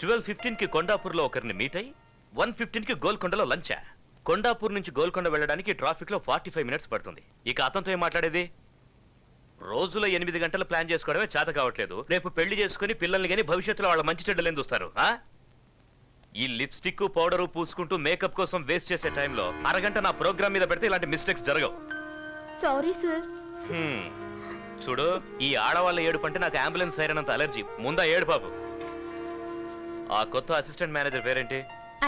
12:15 కి కొండాపూర్ లో ఒకరిని మీట్ అయ్యి 1:15 కి గోల్కొండలో లంచా. కొండాపూర్ నుంచి గోల్కొండ వెళ్ళడానికి ట్రాఫిక్ లో 45 మినిట్స్ పడుతుంది. ఇక అతనితో ఏం మాట్లాడేది? రోజులో 8 గంటలు ప్లాన్ చేసుకోవడమే చేత కావట్లేదు. రేపు పెళ్లి చేసుకుని పిల్లల్ని గానీ భవిష్యత్తులో వాళ్ళ మంచి చెడ్డలేని చూస్తారు. ఈ లిప్స్టిక్ పౌడరు పూసుకుంటూ మేకప్ కోసం వేస్ట్ చేసే టైంలో అరగంట నా ప్రోగ్రామ్ మీద పెడితే ఇలాంటి మిస్టేక్స్ జరగవు. Sorry sir. చూడు, ఈ ఆడవాళ్ళ ఏడుపు అంటే నాకు అంబులెన్స్ సైరనంత అలర్జీ. ముందా ఏడు బాబు. ఆ కొత్త అసిస్టెంట్ మేనేజర్ పేరేంటి?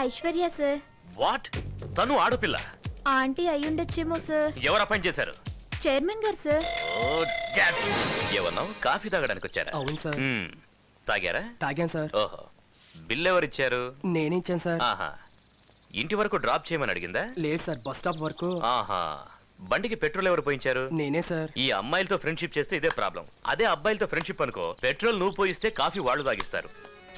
ఐశ్వర్య సార్. వాట్? తను ఆడపిల్ల? ఆంటీ అయ్యుండొచ్చేమో సార్. ఎవరు అపాయింట్ చేశారు? చైర్మన్ గారు సార్. ఏమన్నావు? కాఫీ తాగడానికి వచ్చారా? అవును సార్. తాగారా? తాగాను సార్. ఓహో, బిల్ ఎవరిచ్చారు? నేనే ఇచ్చాను సార్. ఆహా, ఇంటి వరకు డ్రాప్ చేయమని అడిగిందా? లేదు సార్, బస్ స్టాప్ వరకు. ఆహా, బండికి పెట్రోల్ ఎవరు పోయించారు? నేనే సార్. ఈ అమ్మాయిలతో ఫ్రెండ్షిప్ చేస్తే ఇదే ప్రాబ్లం. అదే అబ్బాయిలతో ఫ్రెండ్షిప్ అనుకో, పెట్రోల్ నువ్వు పోయిస్తే కాఫీ వాళ్ళు తాగిస్తారు.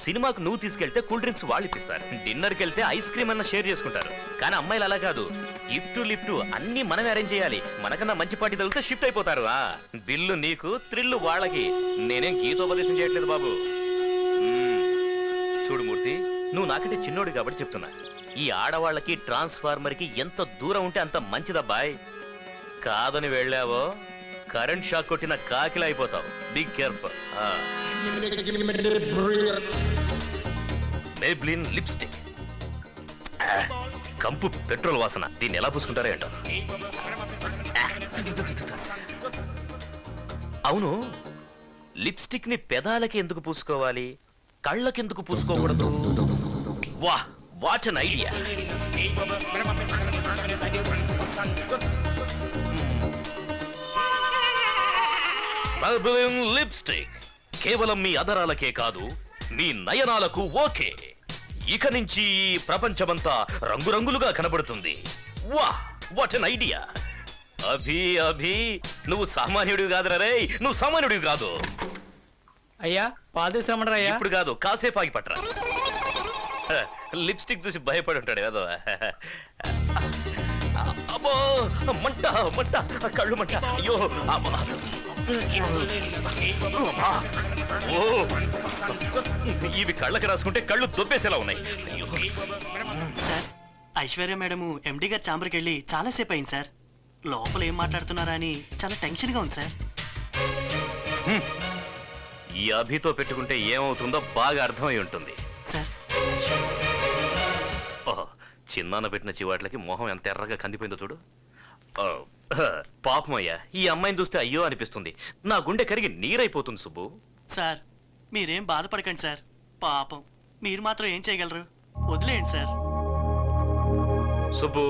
సినిమాకు నువ్వు తీసుకెళ్తే కూల్ డ్రింక్స్ వాళ్ళు ఇప్పిస్తారు. డిన్నర్కి వెళ్తే ఐస్ క్రీమ్ అన్న షేర్ చేసుకుంటారు. కానీ అమ్మాయిలు అలా కాదు. గిఫ్ట్ లిఫ్ట్ అన్ని మనమే అరేంజ్ చేయాలి. మనకన్నా మంచి పార్టీ తగిలితే షిఫ్ట్ అయిపోతారు. బిల్లు నీకు, థ్రిల్లు వాళ్ళకి. నేనేం గీతోపదేశం చేయట్లేదు బాబు. చూడు మూర్తి, నువ్వు నాకంటే చిన్నోడు కాబట్టి చెప్తున్నా. ఈ ఆడవాళ్ళకి ట్రాన్స్ఫార్మర్ కి ఎంత దూరం ఉంటే అంత మంచిదబ్బాయ్. కాదని వెళ్ళావో కరెంట్ షాక్ కొట్టిన కాకిలా అయిపోతావు. Be careful. మేబ్లిన్ లిప్స్టిక్, కంపు పెట్రోల్ వాసన. దీన్ని ఎలా పూసుకుంటారో ఏంటో. అవును, లిప్స్టిక్ ని పెదాలకి ఎందుకు పూసుకోవాలి, కళ్ళకెందుకు పూసుకోకూడదు? వా, what an idea. Maybelline lipstick కేవలం మీ అదరాలకే కాదు, మీ నయనాలకు ఓకే. ఇక నుంచి ఈ ప్రపంచమంతా రంగురంగులుగా కనబడుతుంది. వా, what an idea. Abhi Abhi, నువ్వు సామాన్యుడివి కాదురా రే, నువ్వు సామాన్యుడివి కాదు. అయ్యా, పాదేశ్రమణరా అయ్యా. ఇప్పుడు కాదు, కాసేపు ఆగి పట్టరా. లిప్స్టిక్ చూసి భయపడి ఉంటాడు కదా. అబ్బో, మంట మంట, కళ్ళు మంట. అయ్యో, ఇవి కళ్ళకి రాసుకుంటే కళ్ళు దొబ్బేసేలా ఉన్నాయి. సార్, ఐశ్వర్య మేడము ఎండి గారి ఛాంబర్కి వెళ్ళి చాలాసేపు అయింది సార్. లోపల ఏం మాట్లాడుతున్నారా అని చాలా టెన్షన్గా ఉంది సార్. ఈ అభితో పెట్టుకుంటే ఏమవుతుందో బాగా అర్థమై ఉంటుంది సార్. ఓహో, చిన్నాన్న పెట్టిన చివాట్లకి మొహం ఎంత ఎర్రగా కందిపోయిందో చూడు. పాపమయ్యా, ఈ అమ్మాయిని చూస్తే అయ్యో అనిపిస్తుంది. నా గుండె కరిగి నీరైపోతుంది సుబ్బు. సార్, మీరేం బాధపడకండి సార్. పాపం, మీరు మాత్రం ఏం చేయగలరు? వదిలేయండి సార్. సుబ్బు,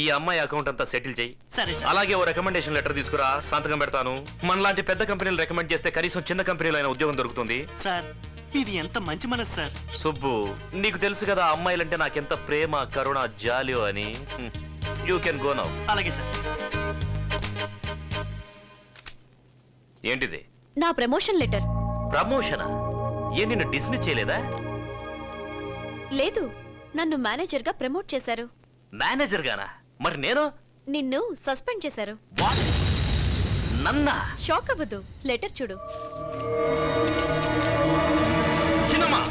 ఈ అమ్మాయి అకౌంట్ అంతా సెటిల్ చేయి. సరే సార్. అలాగే ఓ రికమెండేషన్ లెటర్ తీసుకురా, సంతకం పెడతాను. మనలాంటి పెద్ద కంపెనీలు రికమెండ్ చేస్తే కనీసం చిన్న కంపెనీలో అయినా ఉద్యోగం దొరుకుతుంది. సార్, ఇది ఎంత మంచి మనసు సార్. సుబ్బు, నీకు తెలుసు కదా అమ్మాయిలంటే నాకెంత ప్రేమ, కరుణ, జాలియో అని. You can go now. అలాగే సార్. ఏంటిది? నా ప్రమోషన్ లెటర్. ప్రమోషనా? ఏ, నిన్ను డిస్మిస్ చేయలేదా? లేదు, నన్ను మేనేజర్ గా ప్రమోట్ చేశారు. మేనేజర్ గానా? మరి నేను? నిన్ను సస్పెండ్ చేశారు. వాట్? నన్నా? షాక్ అవ్వద్దు, లెటర్ చూడు. చిన్నమ్మా,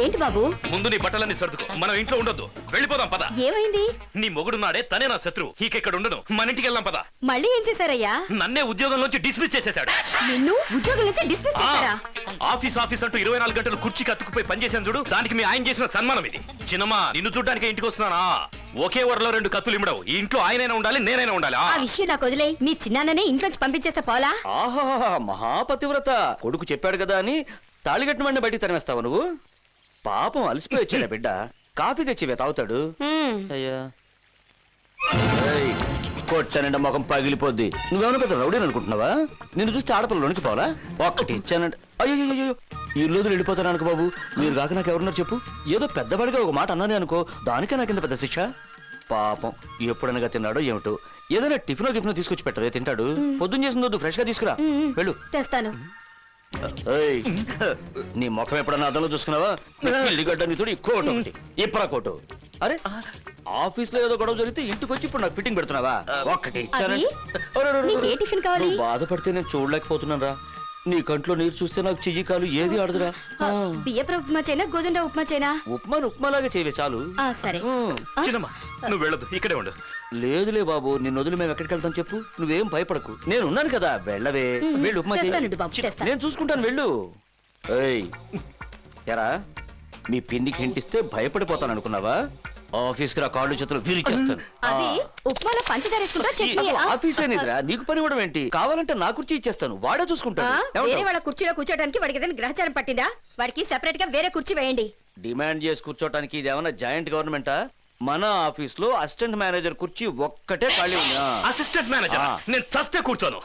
ఏంటి బాబు? ముందు నీ బట్టలన్నీ సర్దుకో. మనం ఇంట్లో ఉండొద్దు, వెళ్ళిపోదాం పద. ఏమైంది? నీ మొగుడున్నాడే, తనే నా శత్రు. ఇక్కడ ఉండను, మన ఇంటికి వెళ్దాం పద. మళ్ళీ ఏం చేశారయ్యా? నన్నే ఉద్యోగంలోంచి డిస్మిస్ చేసేశాడు. నిన్ను ఉద్యోగం నుంచి డిస్మిస్ చేశారా? ఆఫీస్ అంటూ 24 గంటలు కుర్చీకి అతుక్కుపోయి పనిచేసాను చూడు, దానికి మీ ఆయన చేసిన సన్మానం ఇది. చిన్నమ్మా, నిన్ను చూడ్డానికి ఇంటికి వస్తున్నానా? ఒకే వరలో 2 కత్తులు ఇమ్మడవు. ఈ ఇంట్లో ఆయనైనా ఉండాలి, నేనైనా ఉండాలి. ఆ విషయం నాకు వదిలే. మీ చిన్నాన్ననే ఇంట్లోంచి పంపించేస్తే పోలా? ఆహా, మహాపతివ్రత. కొడుకు చెప్పాడు కదా అని తాళిగట్టిన బయటికి తరిమేస్తావు నువ్వు? పాపం అలసిపోయి వచ్చాడా బిడ్డ. కాఫీ తెచ్చివే తాగుతాడు. అయ్యా, కొచ్చానంటే ముఖం పగిలిపోద్ది. నువ్వేమన్నా పెద్ద రౌడీని అనుకుంటున్నావా? నిన్ను చూస్తే ఆడపిల్లలోనికి పోవాలా? ఒక్కటి ఇచ్చానంటే అయ్యో, ఈ రోజులు వెళ్ళిపోతాను అనుకో బాబు. మీరు కాక నాకు ఎవరున్నారు చెప్పు? ఏదో పెద్దవాడిగా ఒక మాట అన్నానే అనుకో, దానికే నాకింత పెద్ద శిక్ష. పాపం, ఎప్పుడనగా తిన్నాడో ఏమిటో. ఏదైనా టిఫినో తీసుకొచ్చి పెట్టరే, తింటాడు. పొద్దున్న చేసిందొద్దు, ఫ్రెష్ గా తీసుకురా. వెళ్ళు. తెస్తాను. నీ ముఖం ఎప్పుడన్నా అర్థంలో చూసుకున్నావా? ఇల్లిగడ్డ నీతుడు ఈ కోటు ఒకటి, ఇప్పరా కోటు. అరే, ఆఫీస్ లో ఏదో గొడవ జరిగితే ఇంటికి వచ్చి ఇప్పుడు నాకు ఫిట్టింగ్ పెడుతున్నావా? ఒక్కటి బాధపడితే నేను చూడలేకపోతున్నాను రా. నీ కంట్లో నీరు చూస్తే నాకు చెయ్యి కాలు ఏది ఆడదురా బియ్యపు ఉప్మా చైనా గోధుమ రవ్వ ఉప్మా చైనా ఉప్మాను ఉప్మాలాగా చేయవే చాలు సరే ఉమ్. చిన్నమ్మ నువ్వు వెళ్ళదు ఇక్కడే ఉండు. లేదులే బాబు నిన్ను వదిలి మేము ఎక్కడికి వెళ్తాం చెప్పు నువ్వేం భయపడకు నేను ఉన్నాను కదా వెళ్ళవే వెళ్ళు ఉప్మా చెయ్యి. తెస్తానండి బాబు, తెస్తా. నేను చూసుకుంటాను వెళ్ళు ఏయ్ ఎరా మీ పిన్నికి హింటిస్తే భయపడిపోతాను అనుకున్నావా ఆఫీస్కి రా కాళ్ళు చేతులు విరిచేస్తాను అవి ఉప్మాలో పంచదార వేసుకుంటా చట్నీ అసలు ఆఫీస్ అనేదిరా నీకు పని ఇవ్వడం ఏంటి కావాలంటే నా కుర్చీ ఇచ్చేస్తాను వాడే చూసుకుంటాను వేరే ఏమంటావ్? వాళ్ళ కుర్చీలో కూర్చోడానికి వాడికి ఏదైనా గ్రహచారం పట్టిందా? వాడికి సెపరేట్ గా వేరే కుర్చీ వేయండి. డిమాండ్ చేసి కూర్చోటానికి ఇది ఏమన్నా జాయింట్ గవర్నమెంటా మన ఆఫీస్ లో అసిస్టెంట్ మేనేజర్ కుర్చీ ఒక్కటే ఖాళీ ఉంది అసిస్టెంట్ మేనేజర్ ఆ. నేను చస్తే కూర్చోను.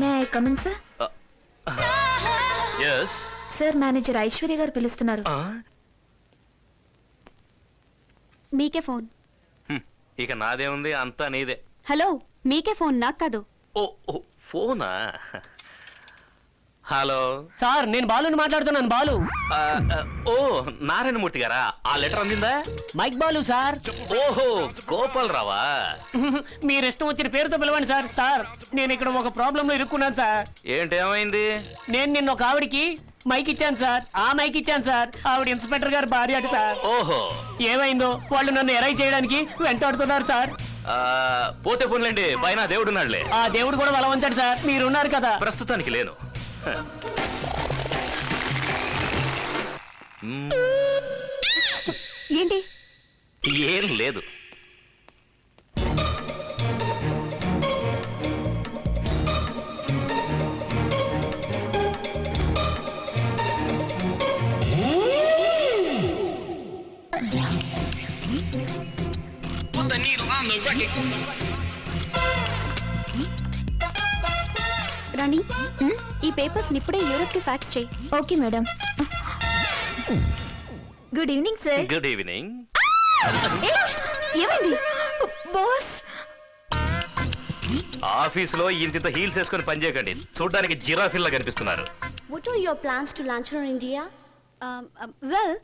May I come in sir yes sir manager Aishwarya గారు పిలుస్తున్నారు మీకే ఫోన్. ఇక నాదేముంది అంతా నీదే. హలో, మీకే ఫోన్, నాకు కాదు. ఓ ఓ, ఫోనా? హలో సార్ నేను బాలుని మాట్లాడుతున్నాను బాలు ఆ, ఆ, ఓ నారాయణమూర్తి గారా? ఆ లెటర్ అందిందా? మైక్ బాలు సార్ ఓహో గోపాల్ రావా? మీరు ఇష్టం వచ్చిన పేరుతో పిలవండి సార్ సార్ నేను ఇక్కడ ఒక ప్రాబ్లం లో ఇరుక్కున్నాను సార్ ఏంటి ఏమైంది? నేను నిన్న ఒక ఆవిడికి మైక్ ఇచ్చాను సార్ ఆ మైక్ ఇచ్చాను సార్ ఆవిడ ఇన్స్పెక్టర్ గారు భార్య అట సార్ ఓహో ఏమైందో వాళ్ళు నన్ను ఎరై చేయడానికి వెంటాడుతున్నారు సార్ ఆ, పోతే పోన్లేండి పైన దేవుడున్నాడులే. ఆ దేవుడు కూడా బలవంతాడు సార్ మీరున్నారు కదా ప్రస్తుతానికి లేను. హ. మ్మ్, ఏంటి? ఏం లేదు. రాణి, ఈ పేపర్స్ ఇప్పుడే యూరోప్ కి ఫ్యాక్స్ చేయి. Okay madam good evening sir good evening. ఏమైంది బాస్? ఆఫీసులో ఇంత హీల్స్ వేసుకొని పనిచేయకండి, చూడ్డానికి జిరాఫిల్లా కనిపిస్తున్నారు. What are your plans to launch on India? Well,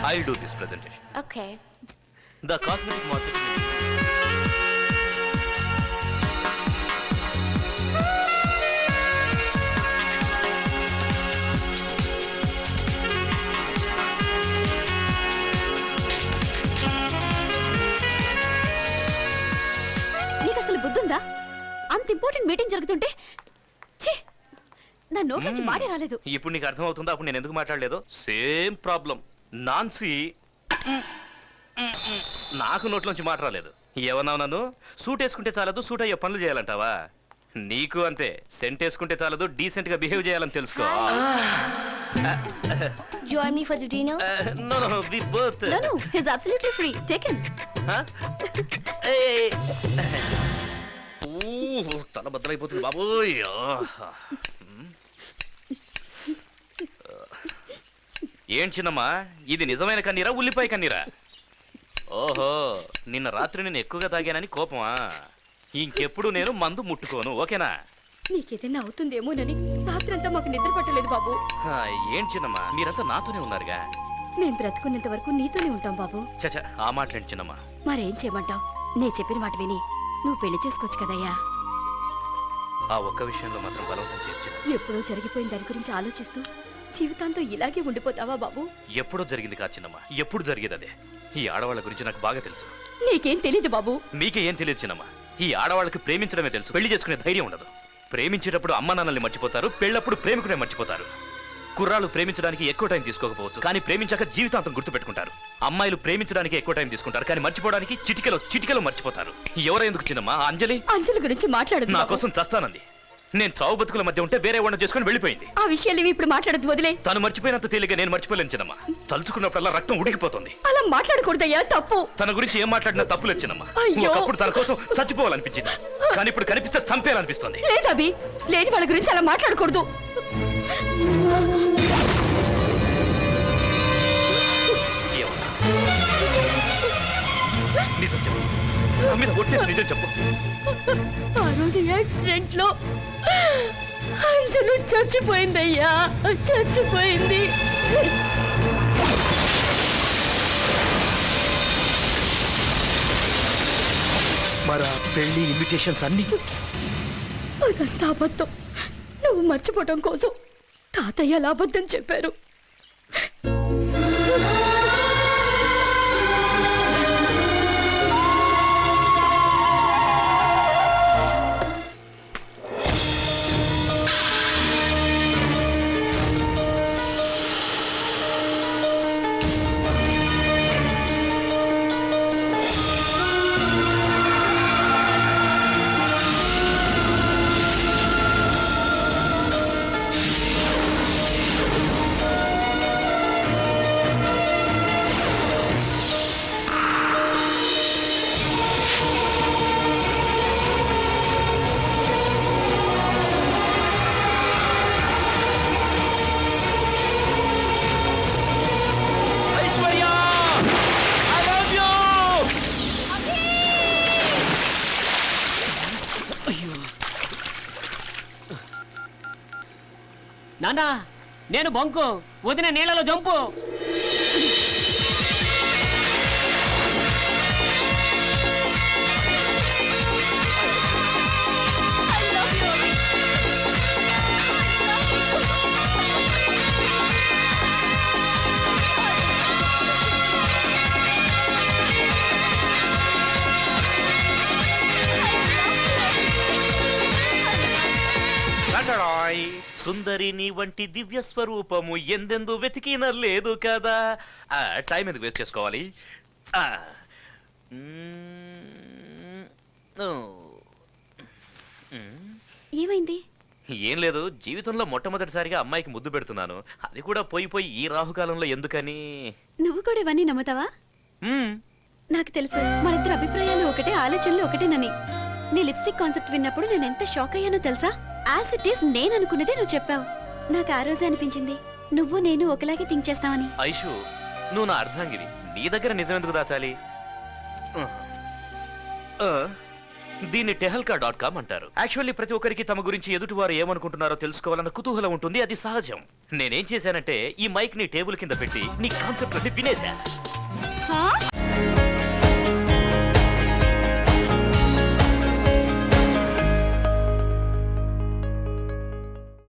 I'll do this presentation. Okay. The cosmetic market. నీకు అసలు బుద్ధుందా? అంత ఇంపార్టెంట్ మీటింగ్ జరుగుతుంటే ఛీ, నా నోట్ నుంచి మాటే రాలేదు. ఇప్పుడు నీకు అర్థం అవుతుందా అప్పుడు నేను ఎందుకు మాట్లాడలేదు? Same problem. నాన్సీ నాకు నోట్లోంచి మాట రాలేదు. ఏమన్నావు నన్ను? సూట్ వేసుకుంటే చాలదు, సూట్ అయ్యే పనులు చేయాలంటావా? నీకు అంతే, సెంట్ వేసుకుంటే చాలదు, డీసెంట్ గా బిహేవ్ చేయాలని తెలుసుకో. Join me for the dinner? No no we both. No, no, he's absolutely free. Take him. తల బద్దలైపోతుంది బాబోయ్. ఏం చిన్నమ్మా, ఇది నిజమైన కన్నీరా ఉల్లిపాయ కన్నీరా? ఓహో, నిన్న రాత్రి నేను ఎక్కువగా తాగానని కోపమా? ఇంకెప్పుడు నేను మందు ముట్టుకోను, ఓకేనా? నీకేదైనా అవుతుందేమోనని రాత్రంతా మాకు నిద్ర పట్టలేదు బాబు. ఏం చిన్నమ్మా, మీరంతా నాతోనే ఉన్నారుగా. మేము బ్రతుకున్నంత వరకు నీతోనే ఉంటాం బాబు. చచ ఆ మాట్లాడి చిన్నమ్మా. మరేం చేయమంటావు? నేను చెప్పిన మాట విని నువ్వు పెళ్లి చేసుకోవచ్చు కదయ్యా. ఆ ఒక్క విషయంలో మాత్రం బలవంతం చేయొచ్చు. ఎప్పుడో జరిగిపోయిన దాని గురించి ఆలోచిస్తూ జీవితాంతం ఇలాగే ఉండిపోతావా బాబు? ఎప్పుడో జరిగింది కాదు చిన్నమ్మా, ఎప్పుడు జరిగేది అదే. ఈ ఆడవాళ్ళ గురించి నాకు బాగా తెలుసు. నీకేం తెలీదు బాబు. మీకే ఏం తెలియదు చిన్నమ్మా. ఈ ఆడవాళ్ళకి ప్రేమించడమే తెలుసు, పెళ్లి చేసుకునే ధైర్యం ఉండదు. ప్రేమించేటప్పుడు అమ్మ నాన్నల్ని మర్చిపోతారు, పెళ్ళప్పుడు ప్రేమికునే మర్చిపోతారు. కుర్రాళ్ళు ప్రేమించడానికి ఎక్కువ టైం తీసుకోకపోవచ్చు, కానీ ప్రేమించాక జీవితాంతం గుర్తుపెట్టుకుంటారు. అమ్మాయిలు ప్రేమించడానికి ఎక్కువ టైం తీసుకుంటారు, కానీ మర్చిపోవడానికి చిటికెలో మర్చిపోతారు. ఎవరెందుకు చిన్నమ్మా? ఆ అంజలి అంజలి గురించి మాట్లాడదు నా బాబు. కోసం చస్తానంది. నేను చావు బతుకుల మధ్య ఉంటే వేరే వాడిని చేసుకుని వెళ్ళిపోయింది. ఆ విషయాలు ఇవి ఇప్పుడు మాట్లాడదు, వదిలే. తను మర్చిపోయినంత తేలిగా నేను మర్చిపోలేను చిన్నమ్మా. తలుచుకున్నప్పుడల్లా రక్తం ఉడికిపోతుంది. అలా మాట్లాడకూడదయ్యా, తప్పు. తన గురించి ఏం మాట్లాడినా తప్పులేదు చిన్నమ్మా. అయ్యో. ఒకప్పుడు తన కోసం చచ్చిపోవాలనిపించింది, కానీ ఇప్పుడు కనిపిస్తే చంపేయాలనిపిస్తుంది. లేదవి, లేని వాళ్ళ గురించి అలా మాట్లాడకూడదు. ఏమన్నా? నిజం చెప్పు. నా మీద ఒట్టేసి నిజం చెప్పు. ఆ రోజు యాక్సిడెంట్ లో అంజలు చచ్చిపోయిందయ్యా, చచ్చిపోయింది. మరి పెళ్లి ఇన్విటేషన్స్ అన్ని అదంతా అబద్ధం. నువ్వు మర్చిపోవటం కోసం తాతయ్య అలా అబద్ధం చెప్పారు. Aishwarya I love you. నానా నేను బొంకు వదిన నీళ్ళలో జంపు. రంగడాయ్. సుందరి నీ వంటి దివ్య స్వరూపము ఎందెందు వెతికిన లేదు కదా. టైం ఎందుకు వేస్ట్ చేసుకోవాలి? ఆ, ఓ. ఏమైంది? ఏం లేదు, జీవితంలో మొట్టమొదటిసారిగా అమ్మాయికి ముద్దు పెడుతున్నాను. అది కూడా పోయి ఈ రాహుకాలంలో ఎందుకని. నువ్వు కూడా ఇవన్నీ నమ్ముతావా? మ్మ్. నాకు తెలుసు మనిద్దరి అభిప్రాయాలు ఒకటే, ఆలోచనలు ఒకటేనని. నీ లిప్స్టిక్ కాన్సెప్ట్ విన్నప్పుడు నేను ఎంత షాక్ అయ్యానో తెలుసా? యాజ్ ఇట్ ఈస్ నేను అనుకున్నదే నువ్వు చెప్పావు. నాకు ఆ రోజే అనిపించింది నువ్వు నేను ఒకలాగే థింక్ చేస్తావని. ఐషు, నువ్వు నా అర్ధాంగివి, నీ దగ్గర నిజం ఎందుకు దాచాలి? దీన్ని tehelka.com అంటారు. యాక్చువల్లీ ప్రతి ఒక్కరికి తమ గురించి ఎదుటివారు ఏమనుకుంటున్నారో తెలుసుకోవాలన్న కుతూహలం ఉంటుంది, అది సహజం. నేనేం చేశానంటే ఈ మైక్ ని టేబుల్ కింద పెట్టి నీ కాన్సెప్ట్ వినేశా.